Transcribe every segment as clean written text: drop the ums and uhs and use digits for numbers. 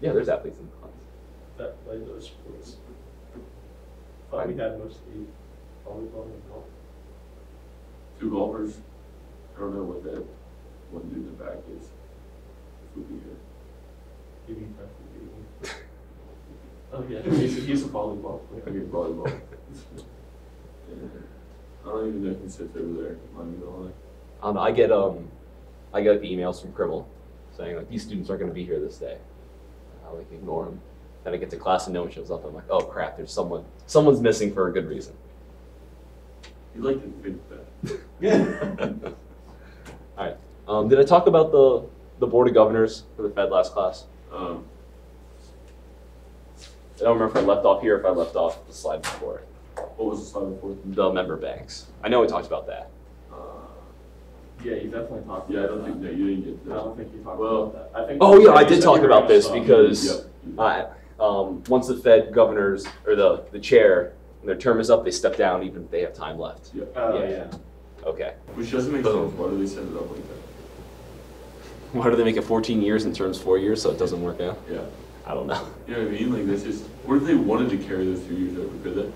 Yeah, there's athletes in the class. that play those sports. Thought we had mostly volleyball and golf. 2 golfers. I don't know what that one dude in the back is. This would be here. You mean Preston Beaton? Oh yeah, he's a volleyball I player. get volleyball. Yeah. I don't even know if he sits over there. I'm gonna lie. I don't know. I get the emails from Crimmel saying like these students aren't going to be here this day. I like ignore them. Then I get to class and no one shows up. I'm like, oh crap, there's someone's missing for a good reason. You like to think that. Yeah. All right. Did I talk about the board of governors for the Fed last class? I don't remember if I left off here or if I left off the slide before. What was the slide before? The member banks. I know we talked about that. Yeah, you definitely talked Yeah, I about don't think, that. no, you didn't get I that. don't think you talked Well, about that. I think. Oh yeah, I you did said talk you about were this gonna because Yep. once the Fed governors or the chair, when their term is up, they step down even if they have time left. Yeah. Oh, Yeah. yeah. Okay. Which doesn't make Boom. sense. Why do they set it up like that? Why do they make it 14 years and terms 4 years so it doesn't work out? Yeah. I don't know. You know what I mean? Like, that's just, what if they wanted to carry those 2 years over? Could they?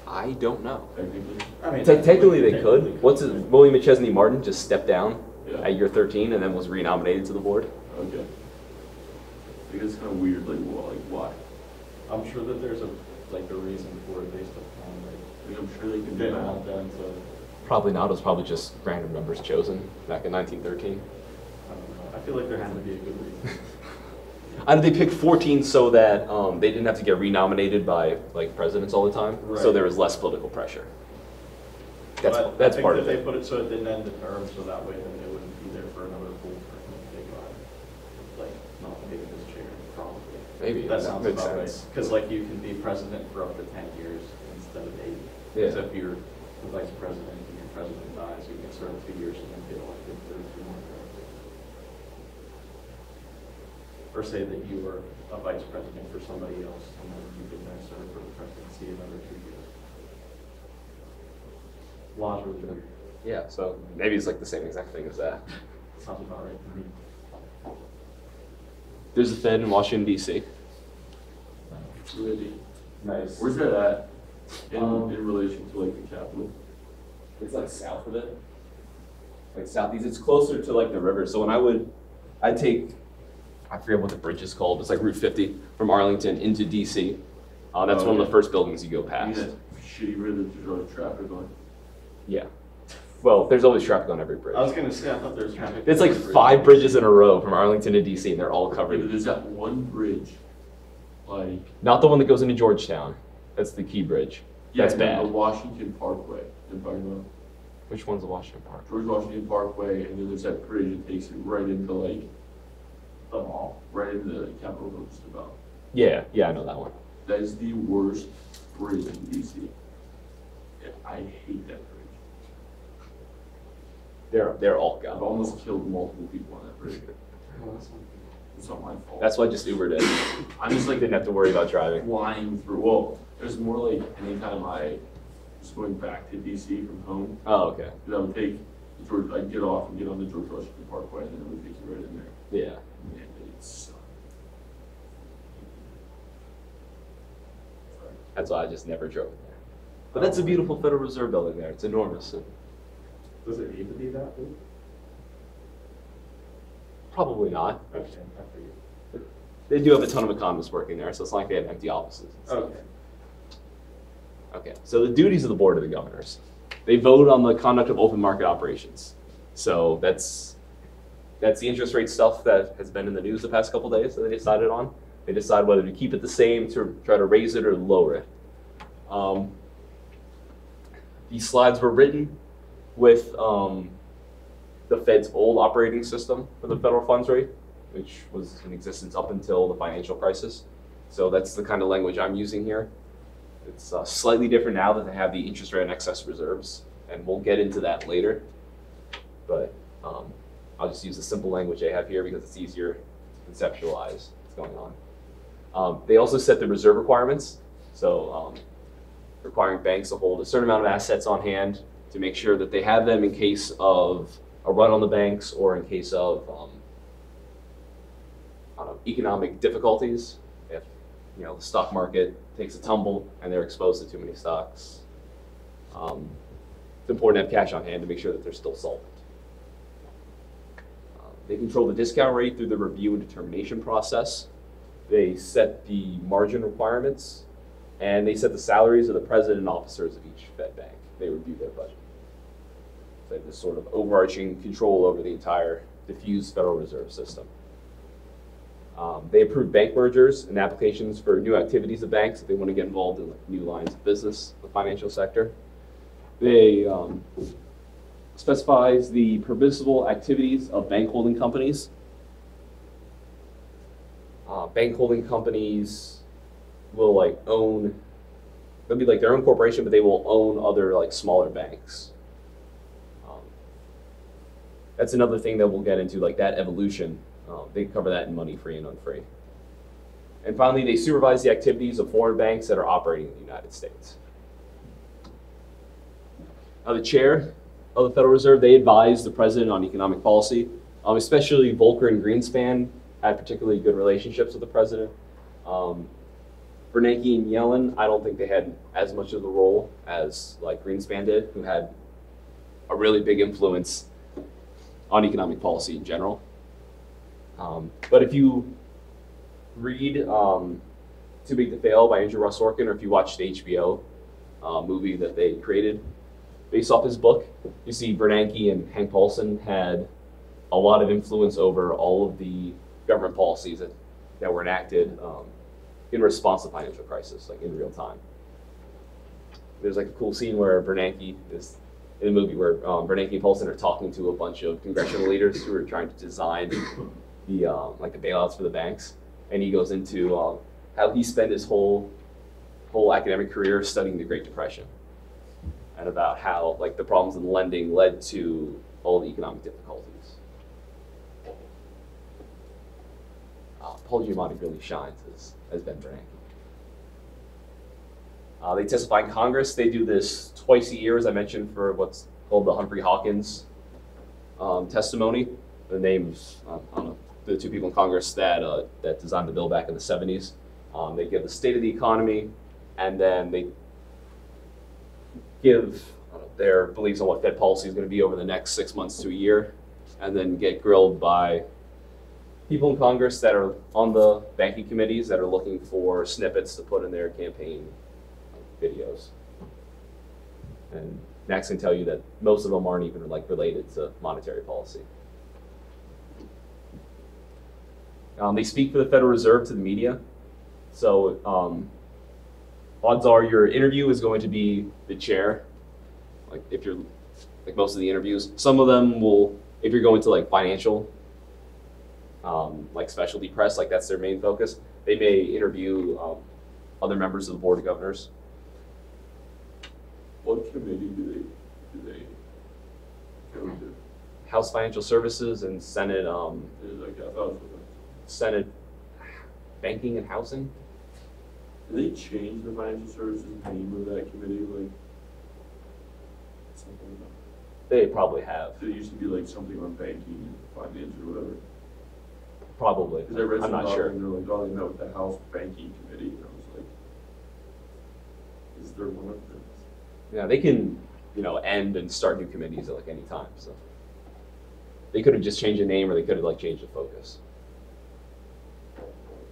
I don't know. Technically? I mean, Technically they could. William McChesney Martin just stepped down Yeah. at year 13 and then was renominated to the board. Okay. I think it's kind of weird, like, why? I'm sure that there's a reason for it based upon Like, I'm sure they can they do don't want that. them to, Probably not. It was probably just random numbers chosen back in 1913. I don't know. I feel like there has to be a good reason. And they picked 14 so that they didn't have to get renominated by like presidents all the time, so Right. there was less political pressure. But That's I part think of that they it. put it so it didn't end the term, so that way then they wouldn't be there for another full term if they got, like, nominated as chair, probably. Maybe That that sounds makes about right. sense. Because like you can be president for up to 10 years instead of 8. Because Yeah. if you're the vice president and your president dies, you can serve 2 years and then get elected for 2 more terms. Or say that you were a vice president for somebody else and then you can then serve for the presidency another 2 years. Laws are really weird. Yeah, so maybe it's like the same exact thing as that. Sounds about right to me. There's a Fed in Washington D.C. Really? Nice. Where's that at? In Um, relation to, like, the capital? It's like south of it, like southeast. It's closer to like the river. So when I'd take, I forget what the bridge is called. It's like Route 50 from Arlington into D.C. That's Oh, one of yeah. the first buildings you go I mean, past. that shitty river that there's always traffic on. Yeah. Well, there's always traffic on every bridge. I was gonna say, I thought there was traffic. It's like 5 bridges in a row from Arlington to DC, and they're all Yeah, but covered. there's that one bridge, like, Not the one that goes into Georgetown. That's the Key Bridge. yeah, That's no, bad. the Washington Parkway. I'm talking about Which one's the Washington Park? George Washington Parkway, and then there's that bridge that takes it right into, like, The mall. right into the Capitol Hill just about. Yeah, I know that one. That is the worst bridge in DC. Yeah, I hate that bridge. They're all I've gone. almost killed multiple people on that bridge. It's not my fault. That's why I just Ubered it. I'm just like Didn't have to worry about driving. flying through. Well, there's more like anytime I was going back to DC from home, Oh, okay. because I would take George, I'd get off and get on the George Washington Parkway, and then it would take you right in there. Yeah. Man, it sucked. Sorry. That's why I just never drove there. But that's a beautiful Federal Reserve building there. It's enormous. And Does it need to be that big? probably not. Okay, I figured. They do have a ton of economists working there, so it's not like they have empty offices. and stuff. Okay. Okay, so the duties of the Board of the Governors. They vote on the conduct of open market operations. So that's the interest rate stuff that has been in the news the past couple days that they decided on. They decide whether to keep it the same, to try to raise it, or lower it. These slides were written with the Fed's old operating system for the federal funds rate, which was in existence up until the financial crisis. So that's the kind of language I'm using here. It's slightly different now that they have the interest rate on excess reserves, and we'll get into that later. But I'll just use the simple language I have here because it's easier to conceptualize what's going on. They also set the reserve requirements, so requiring banks to hold a certain amount of assets on hand to make sure that they have them in case of a run on the banks or in case of economic difficulties. If the stock market takes a tumble and they're exposed to too many stocks, it's important to have cash on hand to make sure that they're still solvent. They control the discount rate through the review and determination process. They set the margin requirements, and they set the salaries of the president and officers of each Fed bank. They review their budget. So they have this sort of overarching control over the entire diffused Federal Reserve System. They approve bank mergers and applications for new activities of banks if they want to get involved in new lines of business, the financial sector. They specifies the permissible activities of bank holding companies. Bank holding companies will they'll be like their own corporation, but they will own other smaller banks. That's another thing that we'll get into, that evolution. They cover that in Money Free and Unfree. And finally, they supervise the activities of foreign banks that are operating in the United States. The chair of the Federal Reserve, they advise the president on economic policy. Especially Volcker and Greenspan had particularly good relationships with the president. Bernanke and Yellen, I don't think they had as much of the role as Greenspan did, who had a really big influence on economic policy in general. But if you read Too Big to Fail by Andrew Ross Sorkin, or if you watch the HBO movie that they created based off his book, you see Bernanke and Hank Paulson had a lot of influence over all of the government policies that were enacted in response to the financial crisis, in real time. There's a cool scene where Bernanke is in the movie where Bernanke and Paulson are talking to a bunch of congressional leaders who are trying to design the bailouts for the banks, and he goes into how he spent his whole academic career studying the Great Depression, and about how the problems in lending led to all the economic difficulties. Paul Giamatti really shines as Ben Bernanke. They testify in Congress. They do this twice a year, as I mentioned, for what's called the Humphrey Hawkins testimony. The names, I don't know, the two people in Congress that designed the bill back in the 70s. They give the state of the economy, and then they give their beliefs on what Fed policy is going to be over the next 6 months to a year, and then get grilled by people in Congress that are on the banking committees that are looking for snippets to put in their campaign videos. And Max can tell you that most of them aren't even related to monetary policy. They speak for the Federal Reserve to the media. So odds are your interview is going to be the chair. If you're most of the interviews, some of them will, if you're going to financial, specialty press, that's their main focus, they may interview other members of the Board of Governors. What committee do they go to? House Financial Services and Senate. I thought it was Senate Banking and Housing. Did they change the financial services name of that committee? Something about They probably have. it used to be something on banking and finance or whatever. Probably. Because I read I'm some not sure. and they're oh, they met with the House Banking Committee, and I was is there one of them? Yeah, they can, end and start new committees at any time. So they could have just changed the name, or they could have changed the focus.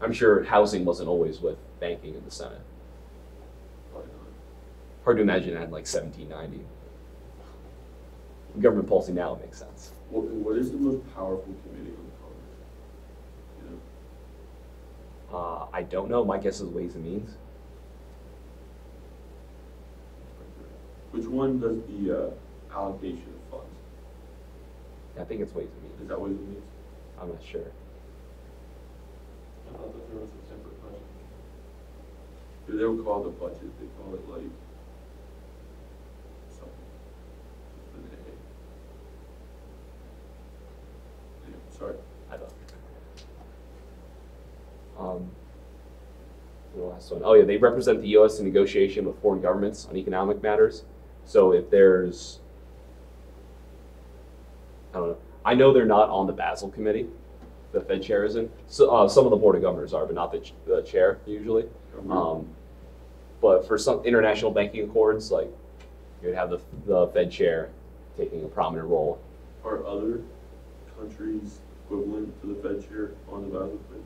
I'm sure housing wasn't always with banking in the Senate. Probably not. Hard to imagine it had 1790. Government policy now makes sense. What is the most powerful committee on Congress? I don't know. My guess is Ways and Means. Which one does the allocation of funds? I think it's Ways and Means. Is that Ways and Means? I'm not sure. I thought that there was a separate budget. They don't call it the budget, they call it something. With an A. Anyway, sorry. I don't. The last one. Oh yeah, they represent the U.S. in negotiation with foreign governments on economic matters. So if there's, I don't know. I know they're not on the Basel Committee, the Fed chair isn't. So, some of the board of governors are, but not the chair usually. But for some international banking accords, like you'd have the Fed chair taking a prominent role. Are other countries equivalent to the Fed chair on the Basel Committee?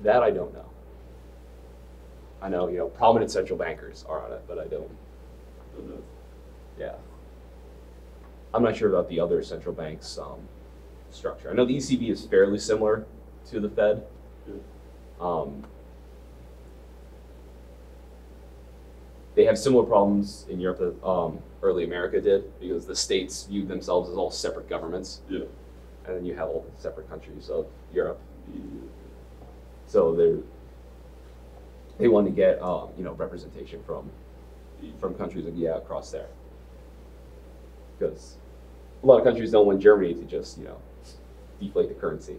That I don't know. I know, prominent central bankers are on it, but I don't. Don't know. Yeah. I'm not sure about the other central banks' structure. I know the ECB is fairly similar to the Fed. Yeah. They have similar problems in Europe that early America did, because the states viewed themselves as all separate governments. Yeah. And then you have all the separate countries of Europe. Yeah. So they want to get representation from countries across there, because a lot of countries don't want Germany to just deflate the currency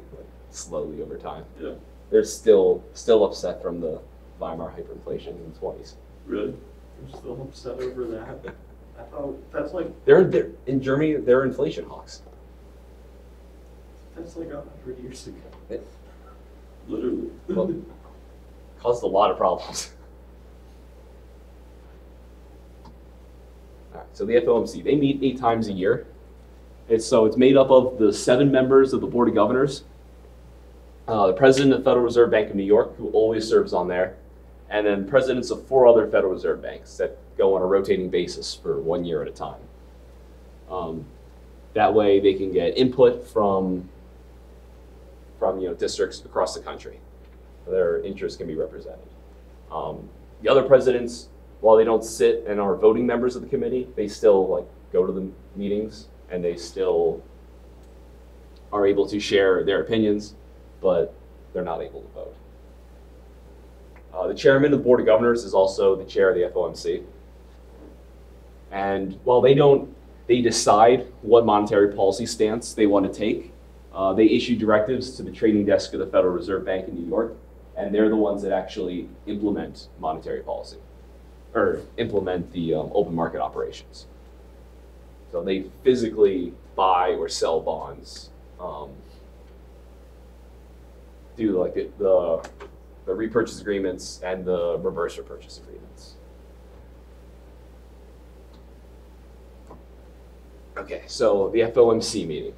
slowly over time. Yeah. They're still upset from the Weimar hyperinflation in the 20s. Really? I'm still upset over that. I thought that's like They're in Germany. They're inflation hawks. 100 years ago. Literally. Well, caused a lot of problems. All right, so the FOMC, they meet 8 times a year. It's made up of the 7 members of the Board of Governors, the President of the Federal Reserve Bank of New York, who always serves on there, and then presidents of 4 other Federal Reserve banks that go on a rotating basis for 1 year at a time. That way they can get input from districts across the country. Their interests can be represented. The other presidents, while they don't sit and are voting members of the committee, they still go to the meetings, and they still are able to share their opinions, but they're not able to vote. The chairman of the Board of Governors is also the chair of the FOMC. And while they decide what monetary policy stance they want to take. They issue directives to the trading desk of the Federal Reserve Bank in New York, and they're the ones that actually implement monetary policy, or implement the open market operations. So they physically buy or sell bonds, do the repurchase agreements and the reverse repurchase agreements. Okay, so the FOMC meeting.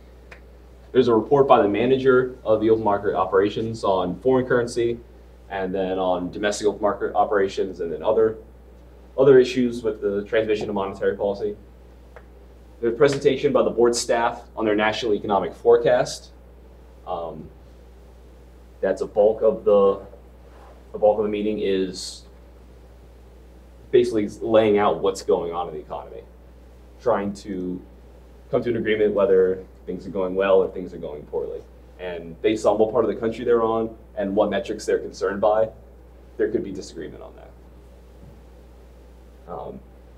There's a report by the manager of the open market operations on foreign currency, and then on domestic open market operations, and then other issues with the transmission of monetary policy. There's a presentation by the board staff on their national economic forecast. That's a bulk of the meeting is basically laying out what's going on in the economy, trying to come to an agreement whether things are going well or things are going poorly. And based on what part of the country they're on and what metrics they're concerned by, there could be disagreement on that.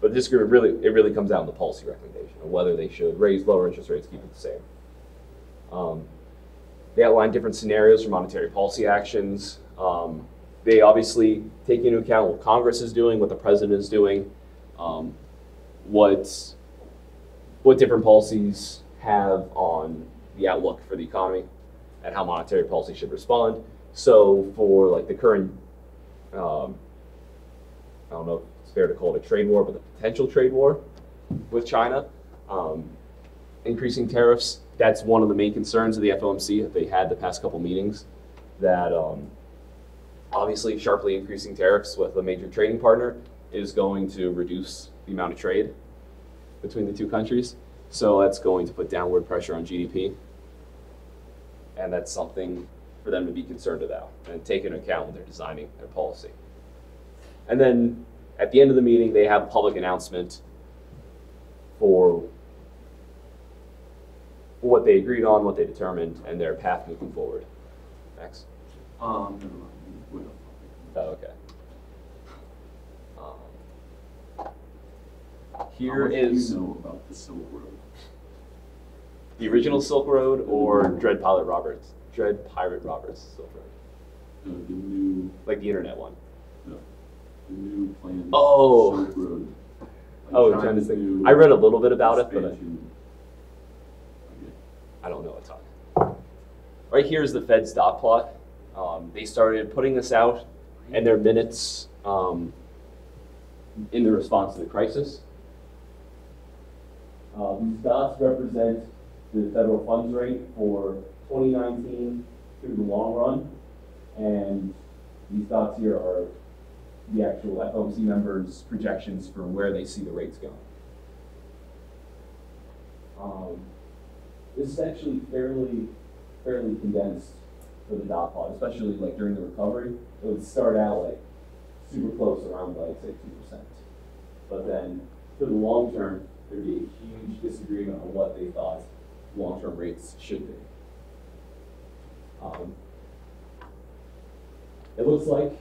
But disagreement really comes down to the policy recommendation of whether they should raise, lower interest rates, keep it the same. They outline different scenarios for monetary policy actions. They obviously take into account what Congress is doing, what the president is doing, what different policies have on the outlook for the economy and how monetary policy should respond. So for the current, I don't know if it's fair to call it a trade war, but the potential trade war with China, increasing tariffs, that's one of the main concerns of the FOMC that they had the past couple meetings, that obviously sharply increasing tariffs with a major trading partner is going to reduce the amount of trade between the 2 countries. So that's going to put downward pressure on GDP. And that's something for them to be concerned about and take into account when they're designing their policy. And then at the end of the meeting, they have a public announcement for what they agreed on, what they determined, and their path moving forward. Max? Never mind. Oh, okay. Here How much is do you know about the Silk Road? the original Silk Road or Dread Pirate Roberts Silk Road, The new, like the internet one. the new plan. Oh. Silk Road. Oh, I'm trying to think. I read a little bit about it, but expansion. I don't know a ton. right here is the Fed's dot plot. They started putting this out in their minutes in the response to the crisis. These dots represent the federal funds rate for 2019 through the long run, and these dots here are the actual FOMC members' projections for where they see the rates going. This is actually fairly condensed for the dot plot, especially like during the recovery. It would start out like super close, around like 60%. But then for the long term, there'd be a huge disagreement on what they thought long-term rates should be. It looks like,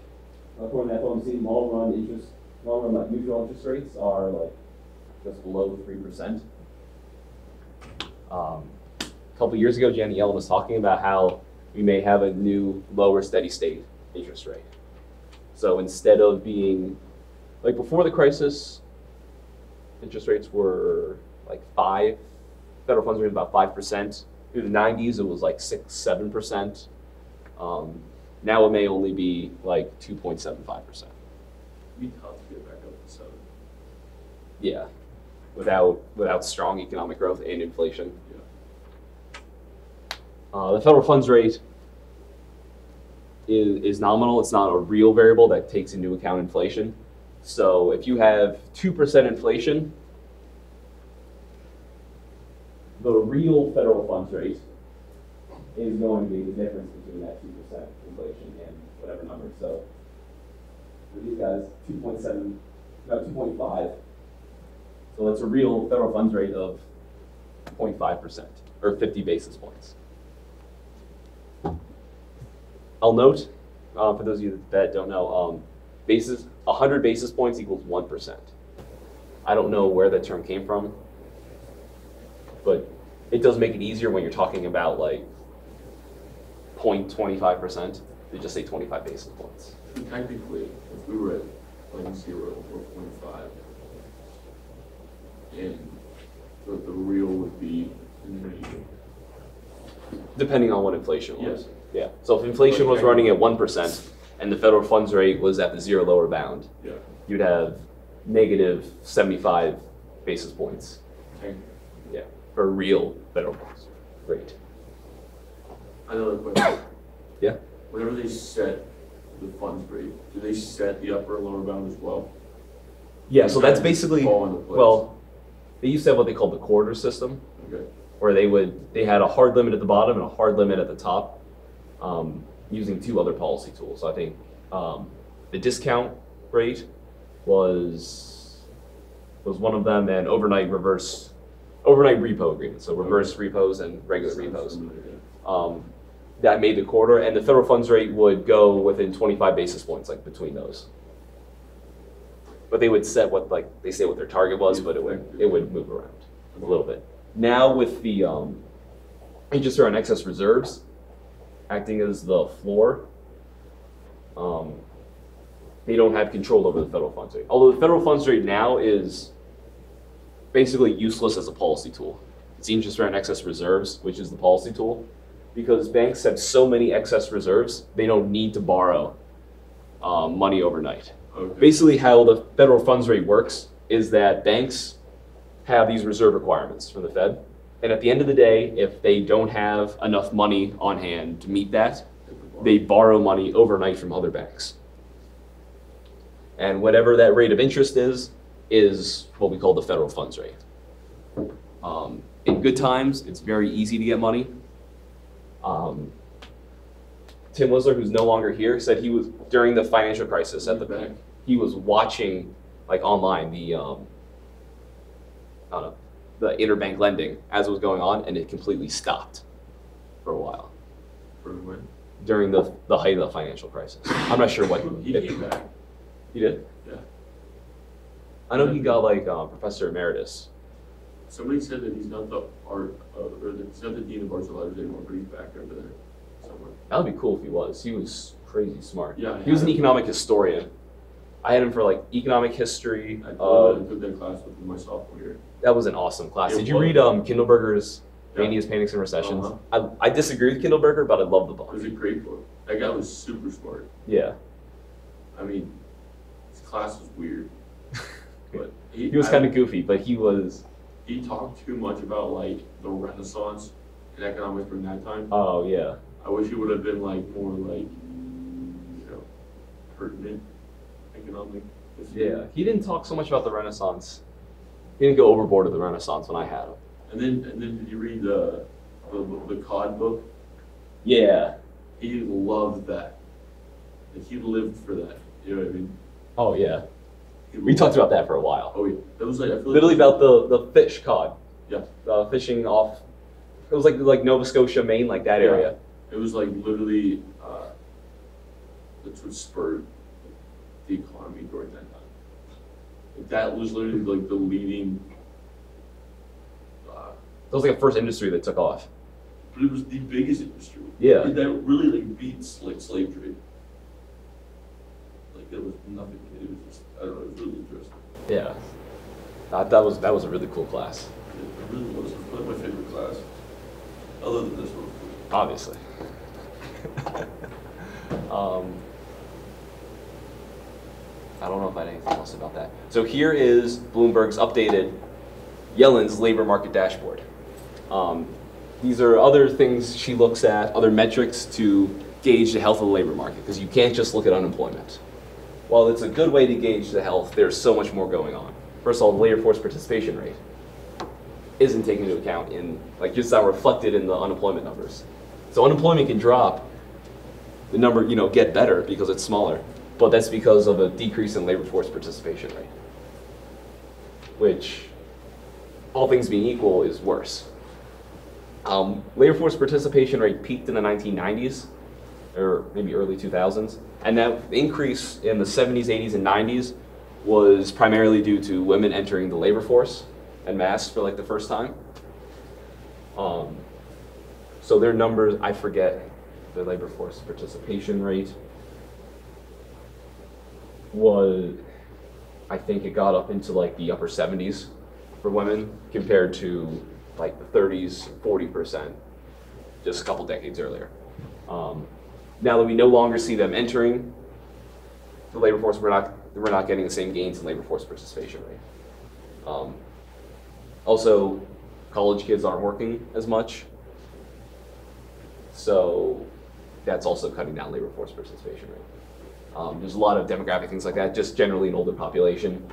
according to FOMC, long-run like neutral interest rates are like just below 3%. A couple years ago, Janet Yellen was talking about how we may have a new lower steady state interest rate. So instead of being, like before the crisis, interest rates were like 5, federal funds rate was about 5%. Through the 90s, it was like 6, 7%. Now it may only be like 2.75%. It'd be tough to get back up to 7. Yeah, without strong economic growth and inflation. Yeah. The federal funds rate is nominal. It's not a real variable that takes into account inflation. So if you have 2% inflation, the real federal funds rate is going to be the difference between that 2% inflation and whatever number. So for these guys, 2.7, about 2.5. So that's a real federal funds rate of 0.5% or 50 basis points. I'll note, for those of you that don't know, 100 basis points equals 1%. I don't know where that term came from, but it does make it easier when you're talking about like 0.25% to just say 25 basis points. So technically, if we were at like 0 or 0.5, and the real would be in the median. Depending on what inflation was. Yes. Yeah. So if inflation was running at 1% and the federal funds rate was at the 0 lower bound, Yeah. you'd have negative 75 basis points. Technically. Yeah. For real federal funds rate. Another question. Yeah. Whenever they set the funds rate, do they set the upper and lower bound as well? Yeah. So that's basically, Fall into place. well, they used to have what they called the quarter system, Okay. where they had a hard limit at the bottom and a hard limit at the top, using 2 other policy tools. So I think the discount rate was one of them, and overnight repo agreements. So reverse repos and regular repos. That made the quarter, and the federal funds rate would go within 25 basis points, like between those. But they would set what their target was, but it would move around a little bit. Now with the interest rate on excess reserves acting as the floor, they don't have control over the federal funds rate. Although the federal funds rate now is basically useless as a policy tool. It's the interest rate on excess reserves, which is the policy tool, because banks have so many excess reserves, they don't need to borrow money overnight. Okay. Basically, how the federal funds rate works is that banks have these reserve requirements from the Fed. And at the end of the day, if they don't have enough money on hand to meet that, they borrow money overnight from other banks. And whatever that rate of interest is what we call the federal funds rate. In good times, it's very easy to get money. Tim Whistler, who's no longer here, said he was, during the financial crisis at the bank, he was watching like online the interbank lending as it was going on, and it completely stopped for a while. For when? During the height of the financial crisis. I'm not sure what. He came back. He did? Yeah. I know he got like Professor Emeritus. Somebody said that he's not the or that he's not the dean of arts and letters anymore, but he's back over there somewhere. That would be cool if he was. He was crazy smart. Yeah. He was an economic historian. I had him for like economic history. I took that class with him my sophomore year. That was an awesome class. It Did you was. read Kindleberger's Yeah. Manias, Panics, and Recessions. Uh-huh. I disagree with Kindleberger, but I love the It book. was a great book. That guy was super smart. Yeah. I mean, his class was weird, but He was kind of goofy, but he was. he talked too much about like the Renaissance and economics during that time. Oh yeah. I wish he would have been like more like, pertinent economic. Yeah. He didn't talk so much about the Renaissance. He didn't go overboard with the Renaissance when I had him. And then did you read the COD book? Yeah. He loved that. Like, he lived for that. You know what I mean? Oh yeah. He We loved- talked about that for a while. Oh yeah, that was like I feel like Literally about the fish cod. Yeah. Fishing off. It was like Nova Scotia, Maine, like that Yeah. area. It was like literally that's what spurred the economy during that time. Like, that was literally like the leading. It was like a first industry that took off. But it was the biggest industry. Yeah. That really like beats like slave trade. Like there was nothing. It was just I don't know. It was really interesting. Yeah. That was a really cool class. It really was. It was probably my favorite class. Other than this one. Obviously. I don't know if I had anything else about that. So here is Bloomberg's updated Yellen's labor market dashboard. These are other things she looks at, other metrics to gauge the health of the labor market, because you can't just look at unemployment. While it's a good way to gauge the health, there's so much more going on. First of all, the labor force participation rate isn't taken into account in, like, just not reflected in the unemployment numbers. So unemployment can drop, the number, get better because it's smaller, but that's because of a decrease in labor force participation rate, which, all things being equal, is worse. Labor force participation rate peaked in the 1990s, or maybe early 2000s, and that increase in the 70s, 80s, and 90s was primarily due to women entering the labor force en masse for like the first time. So their numbers, I forget the labor force participation rate was, I think it got up into like the upper 70s for women compared to like the 30s, 40% just a couple decades earlier. Now that we no longer see them entering the labor force, we're not getting the same gains in labor force participation rate. Also, college kids aren't working as much, so that's also cutting down labor force participation rate. There's a lot of demographic things like that, just generally an older population,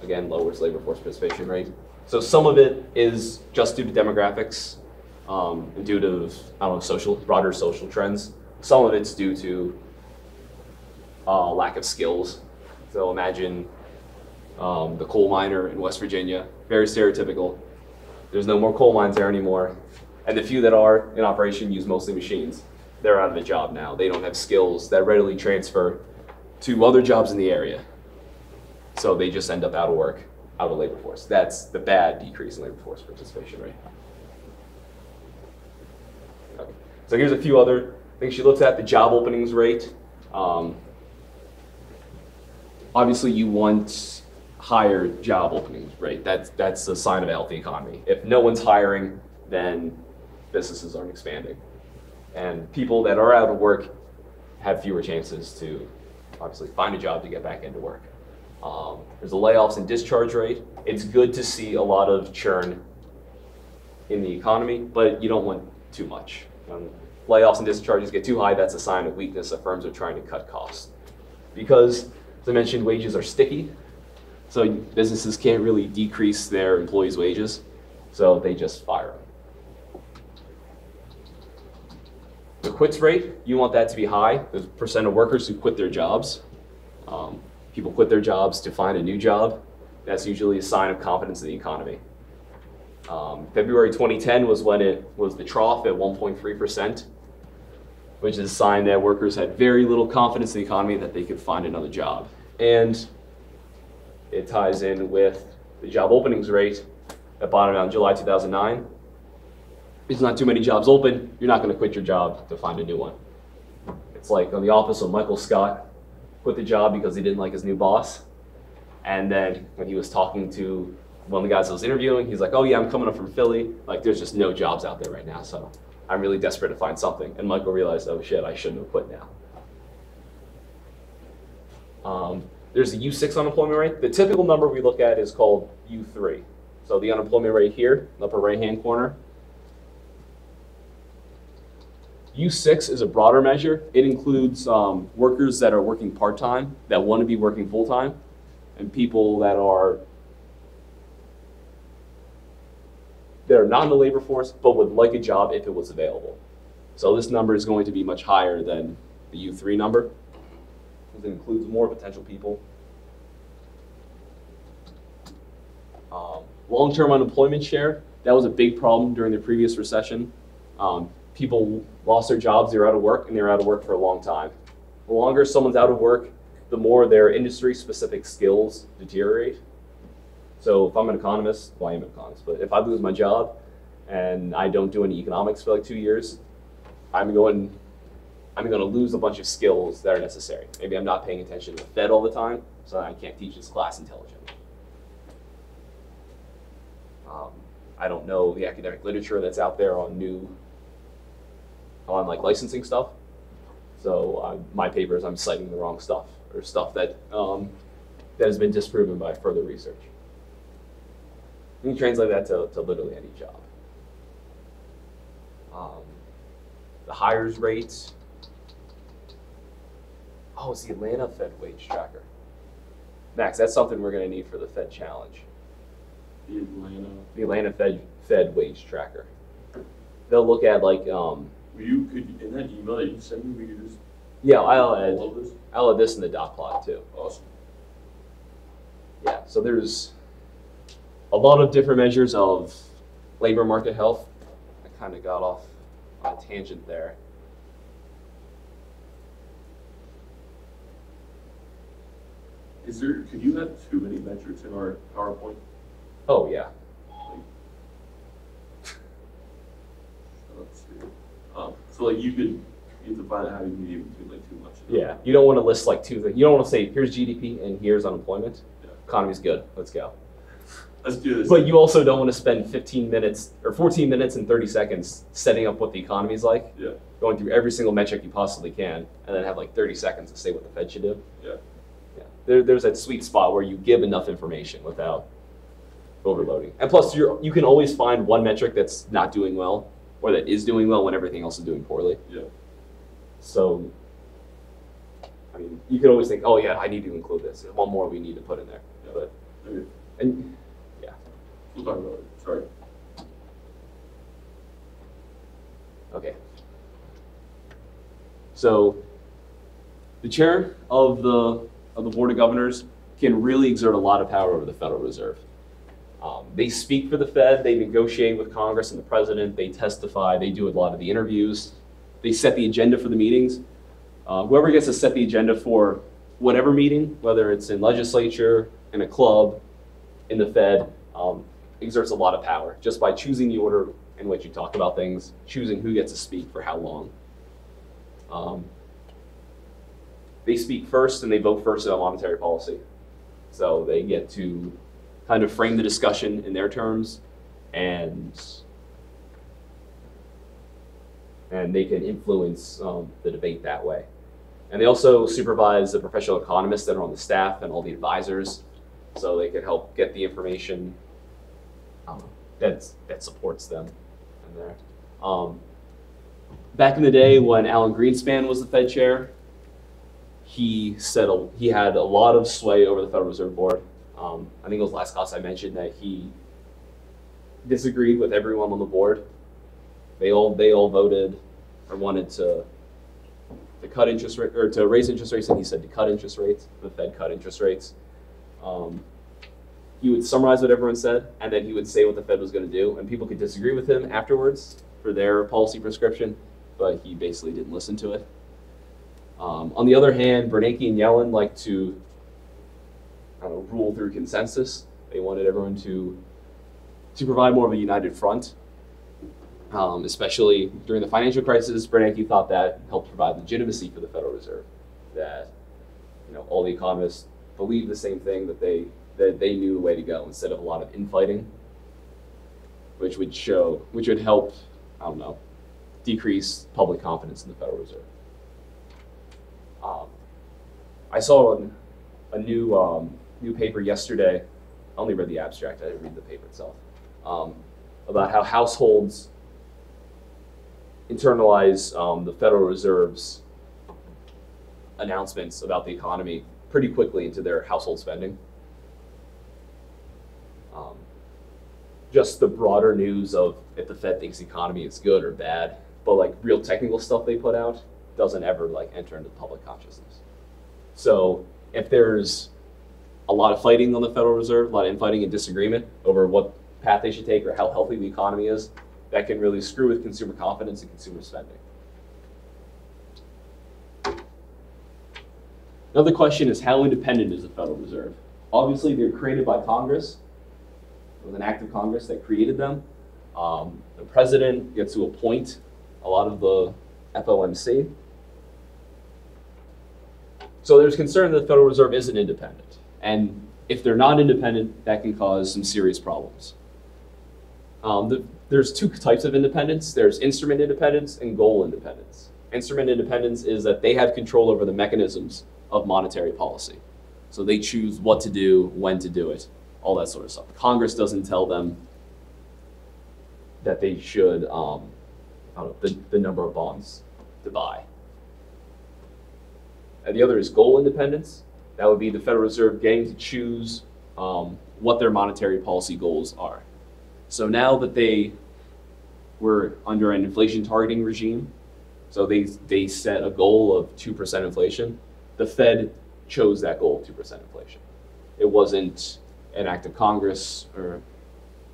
again, lowers labor force participation rate. So some of it is just due to demographics, and due to, broader social trends. Some of it's due to lack of skills. So imagine the coal miner in West Virginia, very stereotypical. There's no more coal mines there anymore. And the few that are in operation use mostly machines. They're out of a job now. They don't have skills that readily transfer to other jobs in the area. So they just end up out of work, out of labor force. That's the bad decrease in labor force participation rate. Okay. So here's a few other things she looks at. The job openings rate. Obviously you want higher job openings rate. That's a sign of a healthy economy. If no one's hiring, then businesses aren't expanding. And people that are out of work have fewer chances to obviously find a job to get back into work. There's a layoffs and discharge rate. It's good to see a lot of churn in the economy, but you don't want too much. Layoffs and discharges get too high, that's a sign of weakness that firms are trying to cut costs. Because, as I mentioned, wages are sticky, so businesses can't really decrease their employees' wages, so they just fire them. The quits rate, you want that to be high. The percent of workers who quit their jobs. People quit their jobs to find a new job. That's usually a sign of confidence in the economy. February 2010 was when it was the trough at 1.3%, which is a sign that workers had very little confidence in the economy that they could find another job. And it ties in with the job openings rate that bottomed out in July 2009. There's not too many jobs open, you're not going to quit your job to find a new one. It's like on The Office when Michael Scott quit the job because he didn't like his new boss. And then when he was talking to one of the guys I was interviewing, he's like, oh yeah, I'm coming up from Philly. Like, there's just no jobs out there right now, so I'm really desperate to find something. And Michael realized, oh shit, I shouldn't have quit now. There's the U6 unemployment rate. The typical number we look at is called U3. So the unemployment rate here, in the upper right-hand corner. U6 is a broader measure. It includes workers that are working part-time, that want to be working full-time, and people that are not in the labor force, but would like a job if it was available. So this number is going to be much higher than the U3 number. It includes more potential people. Long-term unemployment share, that was a big problem during the previous recession. People lost their jobs, they were out of work, and they were out of work for a long time. The longer someone's out of work, the more their industry-specific skills deteriorate. So if I'm an economist, well, I am an economist, but if I lose my job and I don't do any economics for like 2 years, I'm going to lose a bunch of skills that are necessary. Maybe I'm not paying attention to the Fed all the time, so I can't teach this class intelligently. I don't know the academic literature that's out there on like licensing stuff. So my papers, I'm citing the wrong stuff or stuff that that has been disproven by further research. You can translate that to literally any job. The hires rate. Oh, it's the Atlanta Fed wage tracker. Max, that's something we're going to need for the Fed challenge. The Atlanta Fed wage tracker. They'll look at like. You could, in that email that you sent me, we could just. Yeah, I'll add this in the dot plot too. Awesome. Yeah, so there's a lot of different measures of labor market health. I kind of got off on a tangent there. Could you have too many metrics in our PowerPoint? Oh yeah. Let's see. So like you have to find out how you can between like too much. Yeah, you don't want to list like two things. You don't want to say here's GDP and here's unemployment. Yeah. Economy's good. Let's go. Let's do this. But you also don't want to spend 15 minutes or 14 minutes and 30 seconds setting up what the economy's like. Yeah. Going through every single metric you possibly can, and then have like 30 seconds to say what the Fed should do. Yeah. Yeah. There's that sweet spot where you give enough information without overloading. And plus, you can always find one metric that's not doing well, or that is doing well when everything else is doing poorly. Yeah. So, I mean, you could always think, oh yeah, I need to include this. There's one more we need to put in there. Yeah. But, Okay. and yeah. We'll talk about it. Sorry. Okay. So, the chair of the Board of Governors can really exert a lot of power over the Federal Reserve. They speak for the Fed, they negotiate with Congress and the president, they testify, they do a lot of the interviews, they set the agenda for the meetings. Whoever gets to set the agenda for whatever meeting, whether it's in legislature, in a club, in the Fed, exerts a lot of power just by choosing the order in which you talk about things, choosing who gets to speak for how long. They speak first and they vote first on monetary policy. So they get to kind of frame the discussion in their terms, and they can influence the debate that way. And they also supervise the professional economists that are on the staff and all the advisors, so they can help get the information that supports them in there. Back in the day when Alan Greenspan was the Fed chair, he had a lot of sway over the Federal Reserve Board. I think it was last class I mentioned that he disagreed with everyone on the board. They all voted or wanted to cut interest rate or to raise interest rates, and he said to cut interest rates. The Fed cut interest rates. He would summarize what everyone said, and then he would say what the Fed was going to do, and people could disagree with him afterwards for their policy prescription, but he basically didn't listen to it. On the other hand, Bernanke and Yellen like to rule through consensus. They wanted everyone to provide more of a united front, especially during the financial crisis. Bernanke thought that helped provide legitimacy for the Federal Reserve, that all the economists believed the same thing, that they that they knew the way to go instead of a lot of infighting, which would help, I don't know, decrease public confidence in the Federal Reserve. I saw a new paper yesterday. I only read the abstract. I didn't read the paper itself. About how households internalize the Federal Reserve's announcements about the economy pretty quickly into their household spending. Just the broader news of if the Fed thinks the economy is good or bad, but like real technical stuff they put out doesn't ever like enter into public consciousness. So if there's a lot of fighting on the Federal Reserve, a lot of infighting and disagreement over what path they should take or how healthy the economy is, that can really screw with consumer confidence and consumer spending. Another question is, how independent is the Federal Reserve? Obviously, they're created by Congress. It was an act of Congress that created them. The president gets to appoint a lot of the FOMC. So there's concern that the Federal Reserve isn't independent. And if they're not independent, that can cause some serious problems. There's two types of independence. There's instrument independence and goal independence. Instrument independence is that they have control over the mechanisms of monetary policy. So they choose what to do, when to do it, all that sort of stuff. Congress doesn't tell them that they should, I don't know, the number of bonds to buy. And the other is goal independence. That would be the Federal Reserve getting to choose what their monetary policy goals are. So now that they were under an inflation targeting regime, so they set a goal of 2% inflation, the Fed chose that goal of 2% inflation. It wasn't an act of Congress or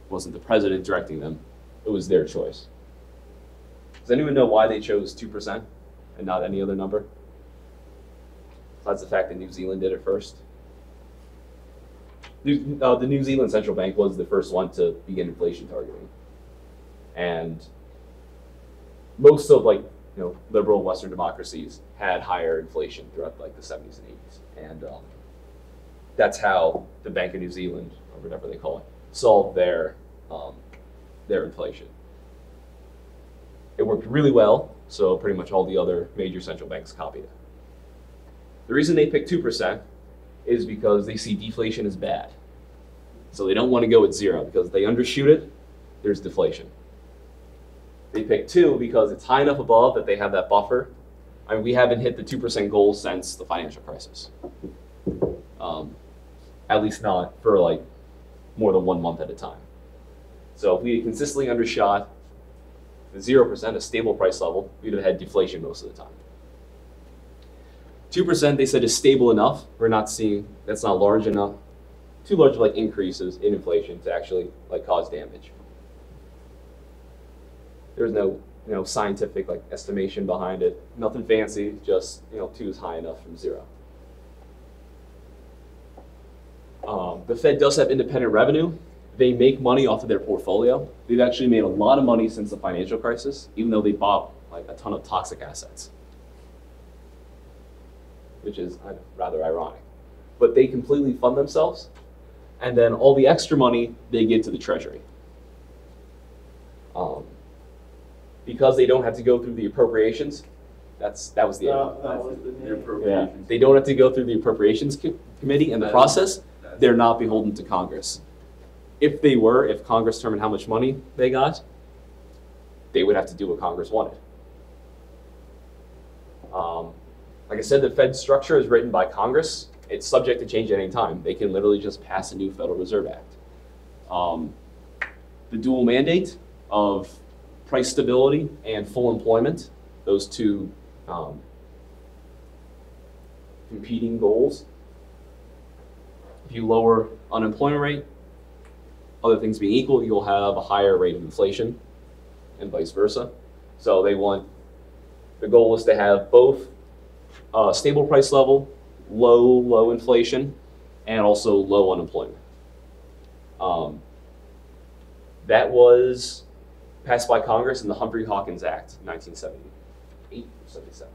wasn't the president directing them. It was their choice. Does anyone know why they chose 2% and not any other number? Besides the fact that New Zealand did it first. The New Zealand Central Bank was the first one to begin inflation targeting. And most of liberal Western democracies had higher inflation throughout like the 70s and 80s. And that's how the Bank of New Zealand, or whatever they call it, solved their inflation. It worked really well, so pretty much all the other major central banks copied it. The reason they picked 2% is because they see deflation as bad. So they don't want to go at 0 because if they undershoot it, there's deflation. They picked 2 because it's high enough above that they have that buffer. I mean, we haven't hit the 2% goal since the financial crisis. At least not for like more than 1 month at a time. So if we had consistently undershot the 0%, a stable price level, we'd have had deflation most of the time. 2% they said is stable enough. We're not seeing, that's not large enough, too large of like increases in inflation to actually like cause damage. There's no scientific like estimation behind it. Nothing fancy, just 2 is high enough from 0. The Fed does have independent revenue. They make money off of their portfolio. They've actually made a lot of money since the financial crisis, even though they bought like a ton of toxic assets, which is rather ironic. But they completely fund themselves, and then all the extra money they give to the Treasury. Because they don't have to go through the appropriations, that was the end. Yeah. They don't have to go through the appropriations committee and the process. They're not beholden to Congress. If Congress determined how much money they got, they would have to do what Congress wanted. Like I said, the Fed structure is written by Congress. It's subject to change at any time. They can literally just pass a new Federal Reserve Act. The dual mandate of price stability and full employment, those two competing goals. If you lower unemployment rate, other things being equal, you'll have a higher rate of inflation and vice versa. So the goal is to have both stable price level, low inflation, and also low unemployment. That was passed by Congress in the Humphrey-Hawkins Act, 1978 or 77.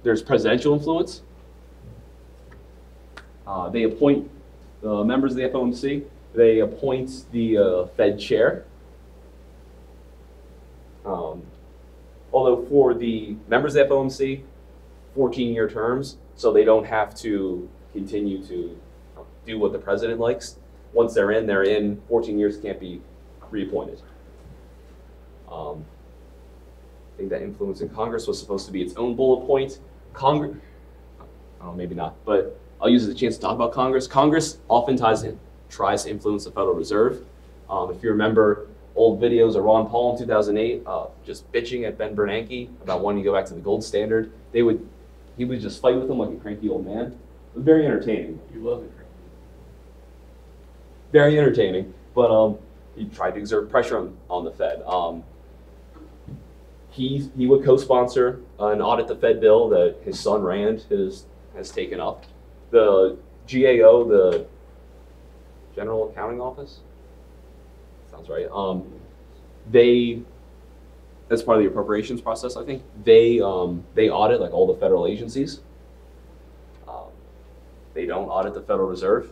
There's presidential influence. They appoint the members of the FOMC. They appoint the Fed chair. Although for the members of the FOMC, 14-year terms, so they don't have to continue to do what the president likes. Once they're in, they're in. 14 years, can't be reappointed. I think that influence in Congress was supposed to be its own bullet point. Congress, oh, maybe not, but I'll use it as a chance to talk about Congress. Congress oftentimes tries to influence the Federal Reserve. If you remember old videos of Ron Paul in 2008, just bitching at Ben Bernanke about wanting to go back to the gold standard, he would just fight with him like a cranky old man. It was very entertaining. You love it. Very entertaining, but he tried to exert pressure on the Fed. He would co-sponsor an audit the Fed bill that his son Rand has taken up. The GAO, the General Accounting Office, sounds right. They, as part of the appropriations process, I think they audit like all the federal agencies. They don't audit the Federal Reserve.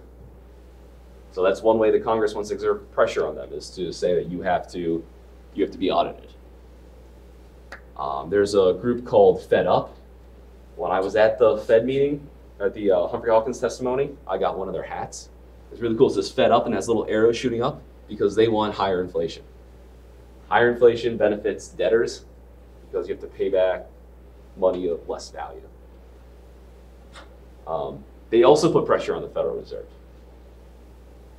So that's one way that Congress wants to exert pressure on them, is to say that you have to be audited. There's a group called Fed Up. When I was at the Fed meeting, at the Humphrey Hawkins testimony, I got one of their hats. It's really cool. It says Fed Up and has little arrows shooting up because they want higher inflation. Higher inflation benefits debtors because you have to pay back money of less value. They also put pressure on the Federal Reserve.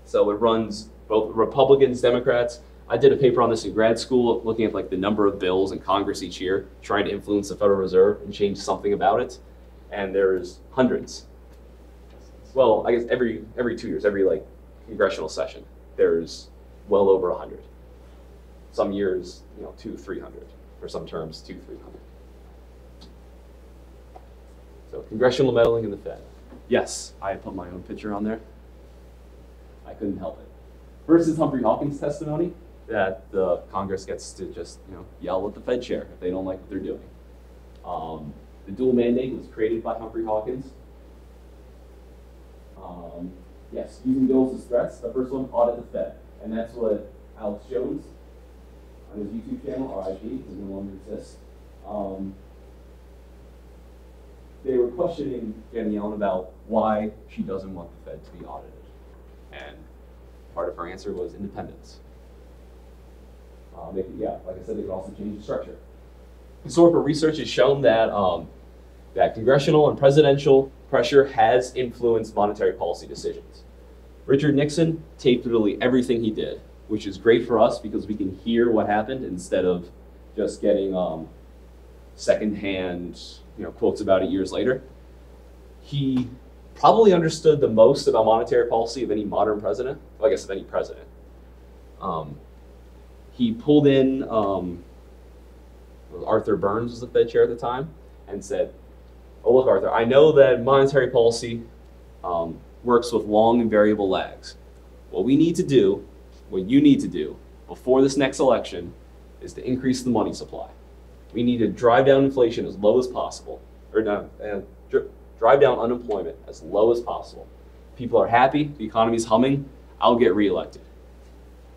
So it runs both Republicans, Democrats. I did a paper on this in grad school, looking at like the number of bills in Congress each year, trying to influence the Federal Reserve and change something about it. And there's hundreds. Well, I guess every 2 years, every like congressional session, there's well over 100. Some years, 200-300. For some terms, 200-300. So congressional meddling in the Fed. Yes, I put my own picture on there. I couldn't help it. First is Humphrey Hawkins' testimony that the Congress gets to just yell at the Fed chair if they don't like what they're doing. The dual mandate was created by Humphrey Hawkins. Yes, using bills as threats. The first one, audit the Fed, and that's what Alex Jones on his YouTube channel, RIP, because no longer exists. They were questioning Janet Yellen about why she doesn't want the Fed to be audited. And part of her answer was independence. Like I said, they could also change the structure. Historical research has shown that that congressional and presidential pressure has influenced monetary policy decisions. Richard Nixon taped literally everything he did, which is great for us because we can hear what happened instead of just getting secondhand quotes about it years later. He probably understood the most about monetary policy of any modern president, well, I guess of any president. He pulled in, Arthur Burns was the Fed chair at the time, and said, oh look Arthur, I know that monetary policy works with long and variable lags. What you need to do before this next election is to increase the money supply. We need to drive down inflation as low as possible, drive down unemployment as low as possible. People are happy, the economy's humming, I'll get reelected.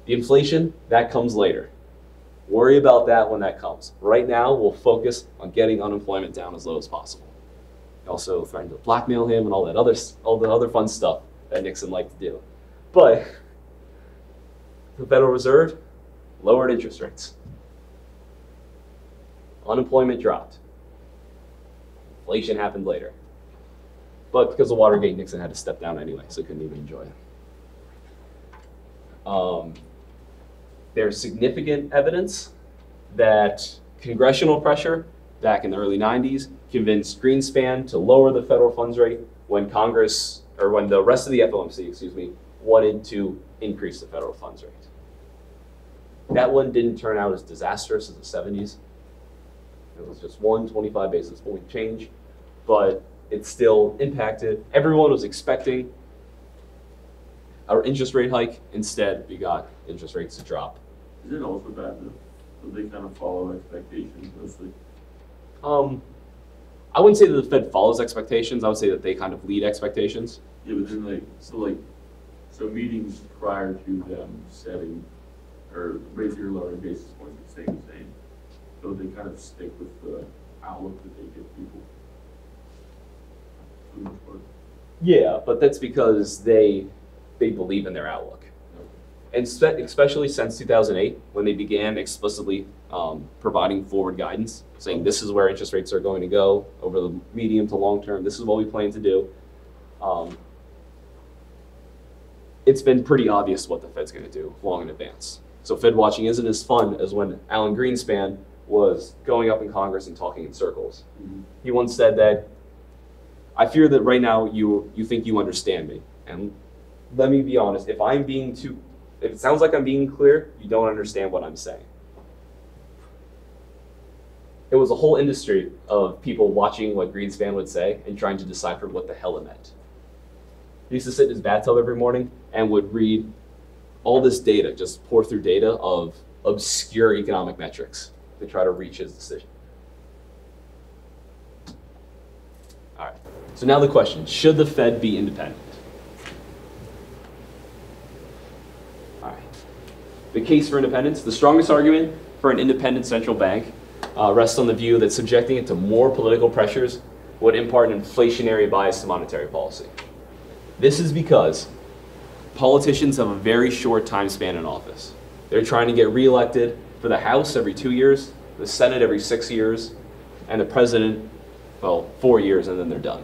The inflation, that comes later. Worry about that when that comes. Right now, we'll focus on getting unemployment down as low as possible. He also threatened to blackmail him and all the other fun stuff that Nixon liked to do. But the Federal Reserve lowered interest rates. Unemployment dropped. Inflation happened later. But because of Watergate, Nixon had to step down anyway, so he couldn't even enjoy it. There's significant evidence that congressional pressure back in the early 90s convinced Greenspan to lower the federal funds rate when when the rest of the FOMC, wanted to increase the federal funds rate. That one didn't turn out as disastrous as the 70s. It was just 125 basis point change, but it still impacted. Everyone was expecting our interest rate hike. Instead, we got interest rates to drop. Is it also bad that they kind of follow expectations mostly? I wouldn't say that the Fed follows expectations. I would say that they kind of lead expectations. Yeah, but then so meetings prior to them setting or raising or lowering basis points and staying the same. So they kind of stick with the outlook that they give people. For the most part. Yeah, but that's because they believe in their outlook. And especially since 2008, when they began explicitly providing forward guidance, saying this is where interest rates are going to go over the medium to long term, this is what we plan to do. It's been pretty obvious what the Fed's going to do long in advance. So Fed watching isn't as fun as when Alan Greenspan was going up in Congress and talking in circles. Mm-hmm. He once said that, I fear that right now you think you understand me. And let me be honest, if it sounds like I'm being clear, you don't understand what I'm saying. It was a whole industry of people watching what Greenspan would say and trying to decipher what the hell it meant. He used to sit in his bathtub every morning and would read all this data, just pour through data of obscure economic metrics to try to reach his decision. All right, so now the question, should the Fed be independent? All right, the case for independence, the strongest argument for an independent central bank rests on the view that subjecting it to more political pressures would impart an inflationary bias to monetary policy. This is because politicians have a very short time span in office. They're trying to get reelected for the House every 2 years, the Senate every 6 years, and the president, well, 4 years, and then they're done.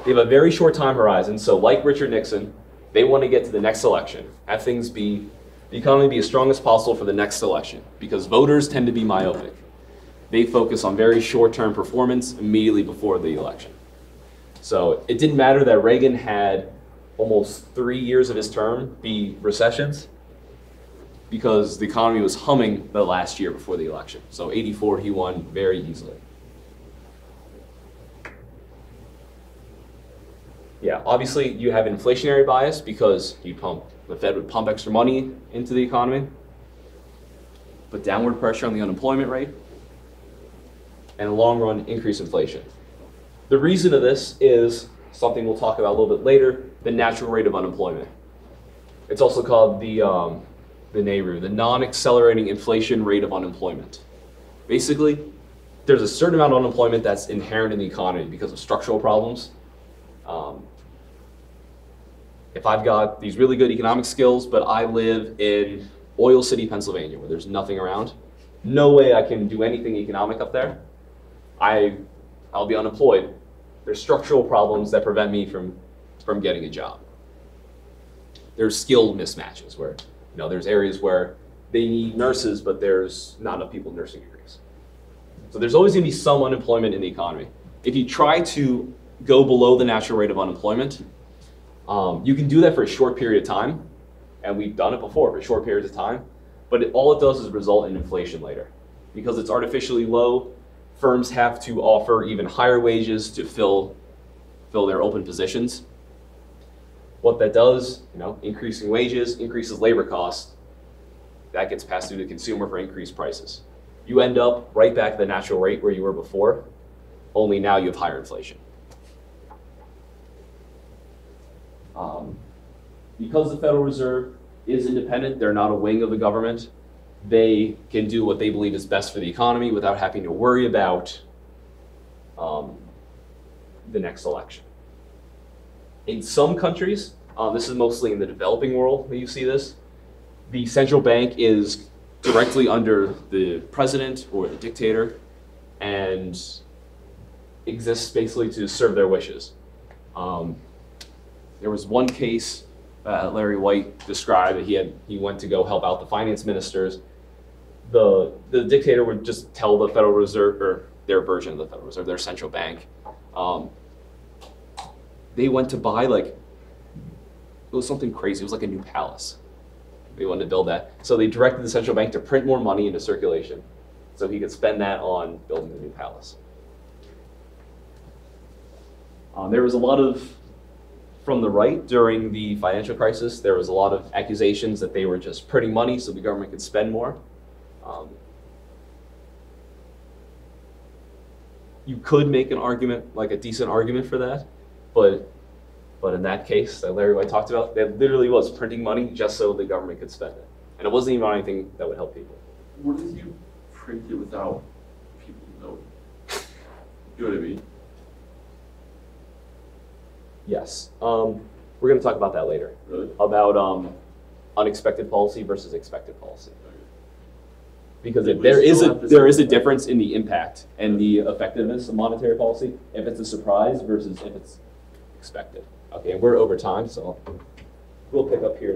They have a very short time horizon, so like Richard Nixon, they want to get to the next election, have the economy be as strong as possible for the next election, because voters tend to be myopic. They focus on very short-term performance immediately before the election. So it didn't matter that Reagan had almost 3 years of his term be recessions, because the economy was humming the last year before the election. So 84, he won very easily. Yeah, obviously you have inflationary bias because the Fed would pump extra money into the economy, put downward pressure on the unemployment rate, and in the long run, increase inflation. The reason of this is something we'll talk about a little bit later, the natural rate of unemployment. It's also called the NAIRU, the non-accelerating inflation rate of unemployment. Basically, there's a certain amount of unemployment that's inherent in the economy because of structural problems. If I've got these really good economic skills, but I live in Oil City, Pennsylvania, where there's nothing around, no way I can do anything economic up there. I'll be unemployed. There's structural problems that prevent me from getting a job. There's skill mismatches where, there's areas where they need nurses, but there's not enough people with nursing degrees. So there's always going to be some unemployment in the economy. If you try to go below the natural rate of unemployment, you can do that for a short period of time, and we've done it before for short periods of time, but all it does is result in inflation later. Because it's artificially low, firms have to offer even higher wages to fill their open positions. What that does, increasing wages, increases labor costs, that gets passed through to the consumer for increased prices. You end up right back at the natural rate where you were before, only now you have higher inflation. Because the Federal Reserve is independent, they're not a wing of the government, they can do what they believe is best for the economy without having to worry about the next election. In some countries, this is mostly in the developing world that you see this, the central bank is directly under the president or the dictator and exists basically to serve their wishes. There was one case Larry White described that he went to go help out the finance ministers. The dictator would just tell the Federal Reserve, or their version of the Federal Reserve, their central bank, they went to buy it was something crazy. It was like a new palace. They wanted to build that. So they directed the central bank to print more money into circulation so he could spend that on building the new palace. There was a lot of, from the right during the financial crisis, there was a lot of accusations that they were just printing money so the government could spend more. you could make an argument, like a decent argument for that, but in that case that Larry White talked about, that literally was printing money just so the government could spend it, and it wasn't even on anything that would help people. What if you print it without people knowing? You know what I mean? Yes, we're going to talk about that later. Really? About unexpected policy versus expected policy. Because But we there is still a have to there is a say- difference in the impact and the effectiveness of monetary policy if it's a surprise versus if it's expected. Okay, and we're over time, so we'll pick up here.